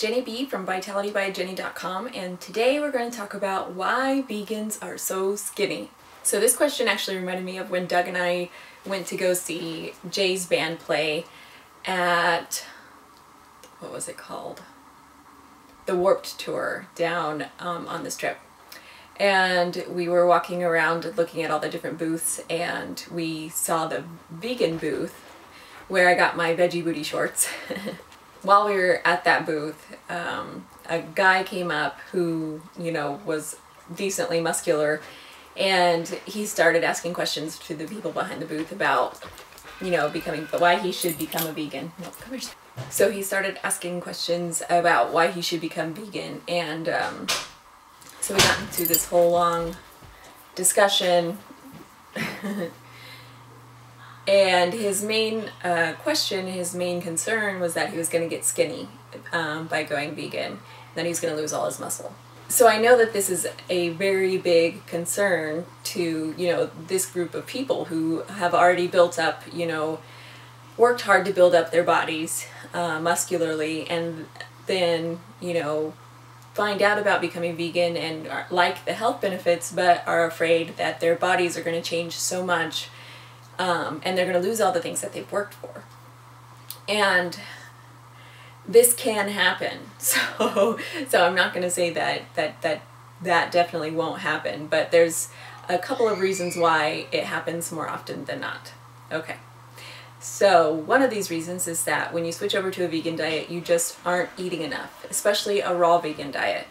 Jenny B from vitalitybyjenny.com, and today we're going to talk about why vegans are so skinny. So this question actually reminded me of when Doug and I went to go see Jay's band play at, what was it called? The Warped Tour down on this trip. And we were walking around looking at all the different booths, and we saw the vegan booth where I got my veggie booty shorts. While we were at that booth, a guy came up who, you know, was decently muscular, and he started asking questions to the people behind the booth about, you know, why he should become a vegan. No, come here. So he started asking questions about why he should become vegan, and so we got into this whole long discussion. And his main question, his main concern was that he was going to get skinny by going vegan, that he was going to lose all his muscle. So I know that this is a very big concern to, you know, this group of people who have already built up, you know, worked hard to build up their bodies muscularly, and then, you know, find out about becoming vegan and like the health benefits, but are afraid that their bodies are going to change so much and they're going to lose all the things that they've worked for. And this can happen. So I'm not going to say that definitely won't happen, but there's a couple of reasons why it happens more often than not. Okay. So one of these reasons is that when you switch over to a vegan diet, you just aren't eating enough, especially a raw vegan diet.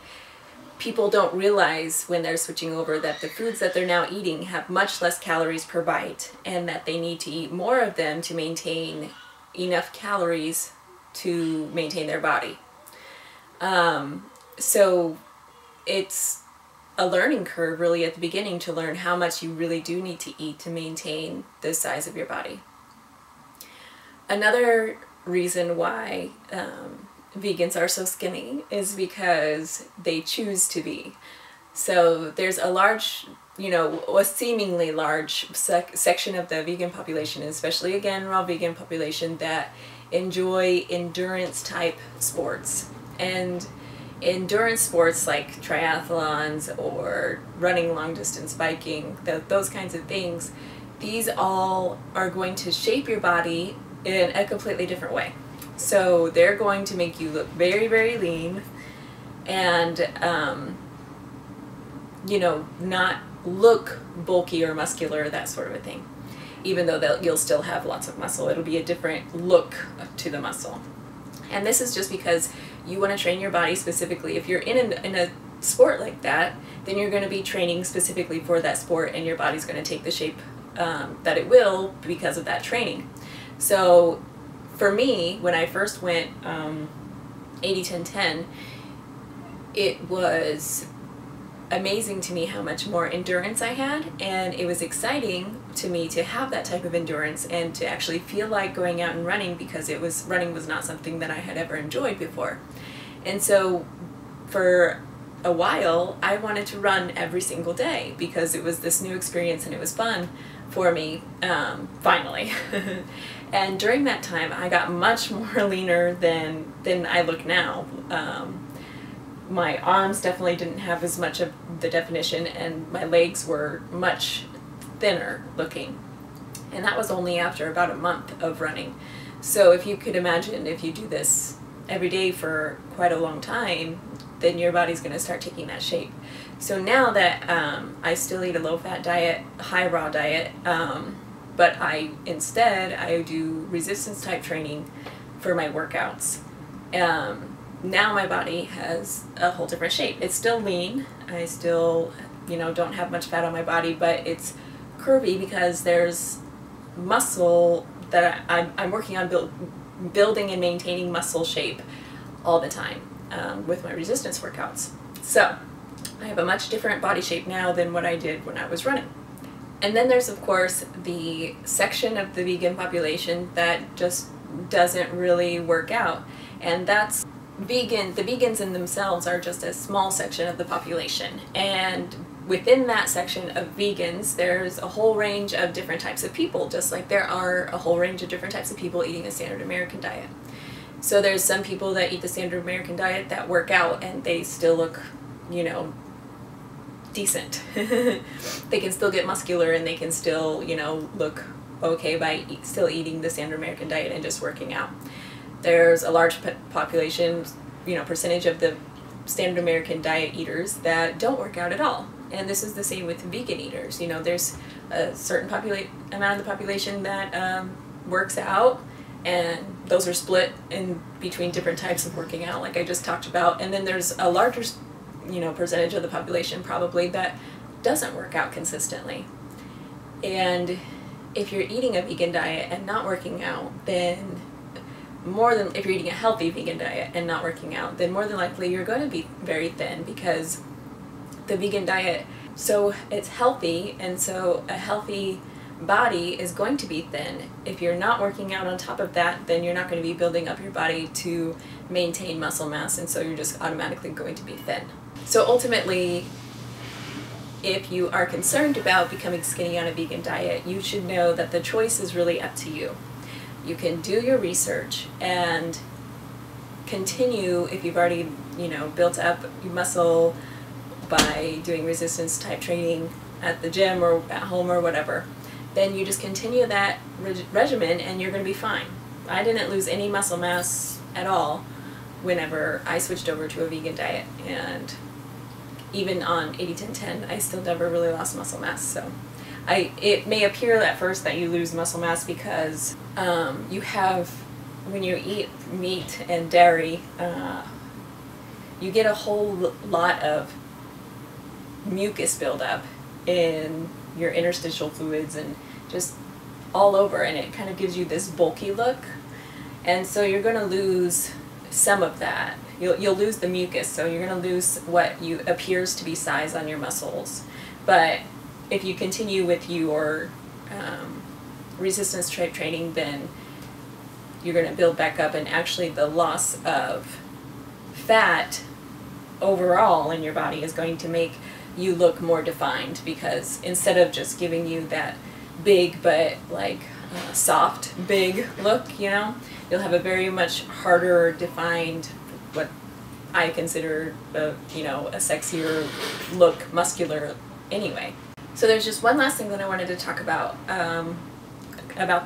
People don't realize when they're switching over that the foods that they're now eating have much less calories per bite, and that they need to eat more of them to maintain enough calories to maintain their body. So it's a learning curve really at the beginning to learn how much you really do need to eat to maintain the size of your body. Another reason why vegans are so skinny is because they choose to be. So there's a large, you know, a seemingly large section of the vegan population, especially again raw vegan population, that enjoy endurance type sports. And endurance sports like triathlons or running long distance biking, those kinds of things, these all are going to shape your body in a completely different way. So they're going to make you look very, very lean and, you know, not look bulky or muscular, that sort of a thing. Even though you'll still have lots of muscle, it'll be a different look to the muscle. And this is just because you want to train your body specifically. If you're in a sport like that, then you're going to be training specifically for that sport, and your body's going to take the shape that it will because of that training. So for me, when I first went 80-10-10, it was amazing to me how much more endurance I had, and it was exciting to me to have that type of endurance and to actually feel like going out and running, because running was not something that I had ever enjoyed before. And so for a while I wanted to run every single day because it was this new experience and it was fun for me, finally. And during that time I got much more leaner than I look now. My arms definitely didn't have as much of the definition, and my legs were much thinner looking. And that was only after about a month of running. So if you could imagine, if you do this every day for quite a long time, then your body's going to start taking that shape. So now that I still eat a low-fat diet, high raw diet, but instead I do resistance type training for my workouts. Now my body has a whole different shape. It's still lean. I still, you know, don't have much fat on my body, but it's curvy because there's muscle that I'm working on building and maintaining muscle shape all the time with my resistance workouts. So I have a much different body shape now than what I did when I was running. And then there's of course the section of the vegan population that just doesn't really work out, and that's the vegans in themselves are just a small section of the population, and within that section of vegans there's a whole range of different types of people, just like there are a whole range of different types of people eating a standard American diet. So there's some people that eat the standard American diet that work out and they still look, you know, decent. They can still get muscular and they can still, you know, look okay by still eating the standard American diet and just working out. There's a large population, you know, percentage of the standard American diet eaters that don't work out at all. And this is the same with vegan eaters. You know, there's a certain amount of the population that works out, and those are split in between different types of working out, like I just talked about. And then there's a larger, you know, percentage of the population probably that doesn't work out consistently. And if you're eating a vegan diet and not working out, then if you're eating a healthy vegan diet and not working out, then more than likely you're going to be very thin, because the vegan diet, so it's healthy, and so a healthy body is going to be thin. If you're not working out on top of that, then you're not going to be building up your body to maintain muscle mass, and so you're just automatically going to be thin. So ultimately, if you are concerned about becoming skinny on a vegan diet, you should know that the choice is really up to you. You can do your research and continue, if you've already, you know, built up your muscle by doing resistance type training at the gym or at home or whatever, then you just continue that regimen and you're going to be fine. I didn't lose any muscle mass at all whenever I switched over to a vegan diet, and even on 80-10-10 I still never really lost muscle mass. So it may appear at first that you lose muscle mass because you have, when you eat meat and dairy, you get a whole lot of mucus buildup in your interstitial fluids and just all over, and it kind of gives you this bulky look, and so you're going to lose some of that. You'll lose the mucus, so you're going to lose what appears to be size on your muscles. But if you continue with your resistance type training, then you're going to build back up, and actually the loss of fat overall in your body is going to make you look more defined, because instead of just giving you that big but like soft big look, you know, you'll have a very much harder defined, what I consider you know, a sexier look, muscular anyway. So there's just one last thing that I wanted to talk about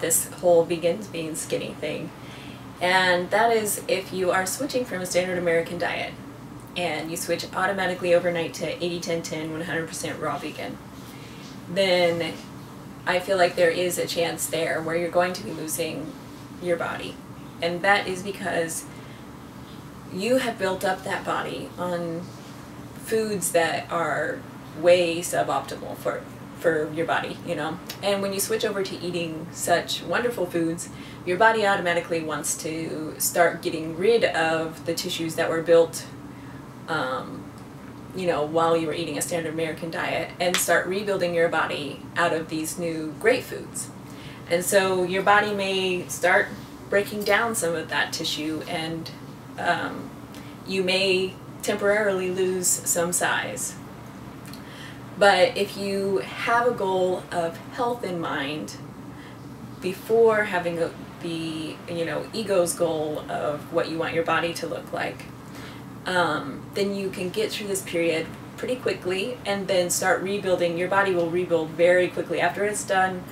this whole vegans being skinny thing, and that is if you are switching from a standard American diet and you switch automatically overnight to 80-10-10 100% raw vegan, then I feel like there is a chance there where you're going to be losing your body. And that is because you have built up that body on foods that are way suboptimal for your body, you know. And when you switch over to eating such wonderful foods, your body automatically wants to start getting rid of the tissues that were built you know, while you were eating a standard American diet, and start rebuilding your body out of these new great foods. And so your body may start breaking down some of that tissue, and you may temporarily lose some size. But if you have a goal of health in mind before having the, you know, ego's goal of what you want your body to look like, then you can get through this period pretty quickly and then start rebuilding. Your body will rebuild very quickly. After it's done,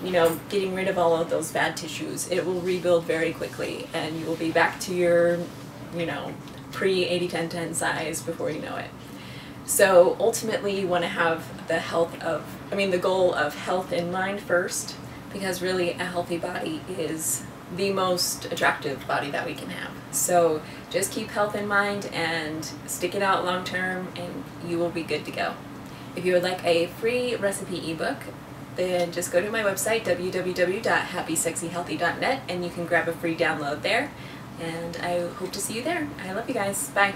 you know, getting rid of all of those bad tissues, it will rebuild very quickly, and you will be back to your, you know, pre-80-10-10 size before you know it. So ultimately you want to have the goal of health in mind first, because really a healthy body is the most attractive body that we can have. So just keep health in mind and stick it out long term, and you will be good to go. If you would like a free recipe ebook, then just go to my website, www.happysexyhealthy.net, and you can grab a free download there. And I hope to see you there. I love you guys. Bye.